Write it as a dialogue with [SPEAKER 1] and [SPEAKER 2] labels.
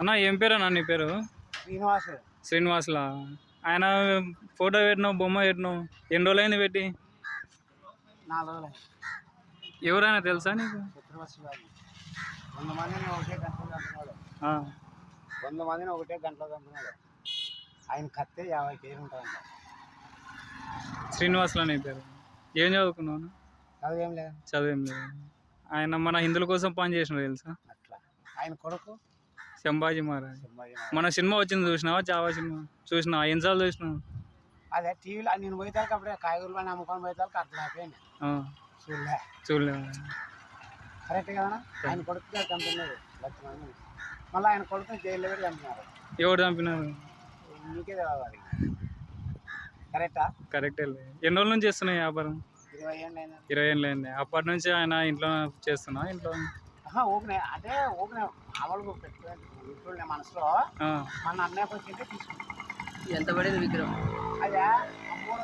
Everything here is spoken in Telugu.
[SPEAKER 1] అన్న ఏం పేరు అన్న నీ పేరు?
[SPEAKER 2] శ్రీనివాస్.
[SPEAKER 1] శ్రీనివాసులా? ఆయన ఫోటో పెట్టినావు, బొమ్మ పెట్టినావు, ఎన్ని రోజులైంది పెట్టి?
[SPEAKER 2] 4 రోజులు.
[SPEAKER 1] ఎవరైనా తెలుసా నీకు?
[SPEAKER 2] 100 మందిని ఒకటే గంటలో చంపినాడు. 100 మందిని ఒకటే గంటలో చంపినాడు. ఆయన కత్తే 50 కేజీలు ఉంటుందంట.
[SPEAKER 1] శ్రీనివాసులా నీ పేరు? ఏం చదువుకున్నావు?
[SPEAKER 2] చదివేం లేదు.
[SPEAKER 1] చదివేం లేదు. ఆయన మన హిందువుల కోసం పని చేసినాడు తెలుసా?
[SPEAKER 2] అట్లా ఆయన కొడుకు
[SPEAKER 1] సంభాజీ మహారాజ్. మన సినిమా వచ్చింది చూసినావా? జావా సినిమా చూసినావా? ఎన్నిసార్లు చూసినావు?
[SPEAKER 2] అదే టీవీలో నేను పోయేతాలకు అప్పుడే కాయగూరలు అని అమ్ముకొని పోయేతాలకు అర్థం అయిపోయింది. చూడలే. కరెక్ట్ కదా. ఆయన కొడుకు చంపినాడు 1,00,000 మంది. మళ్ళీ ఆయన కొడుకుని జైల్లో పెట్టి చంపినారు.
[SPEAKER 1] ఎవరు చంపినారు?
[SPEAKER 2] నీకే తెలియాలి. కరెక్టా?
[SPEAKER 1] కరెక్టే. ఎన్ని రోజుల నుంచి చేస్తున్నాయి వ్యాపారం?
[SPEAKER 2] 20 ఏళ్ళు అయింది.
[SPEAKER 1] 20 ఏళ్ళు అయింది. అప్పటి నుంచి ఆయన ఇంట్లో చేస్తున్నా? ఇంట్లో
[SPEAKER 2] ఊపినే అదే ఊపినే మామూలుగా పెట్టుకునే మనసులో మన అన్నయ్య వచ్చింటే తీసుకుంటాం.
[SPEAKER 3] ఎంత పడేది విగ్రహం?
[SPEAKER 2] అదే 3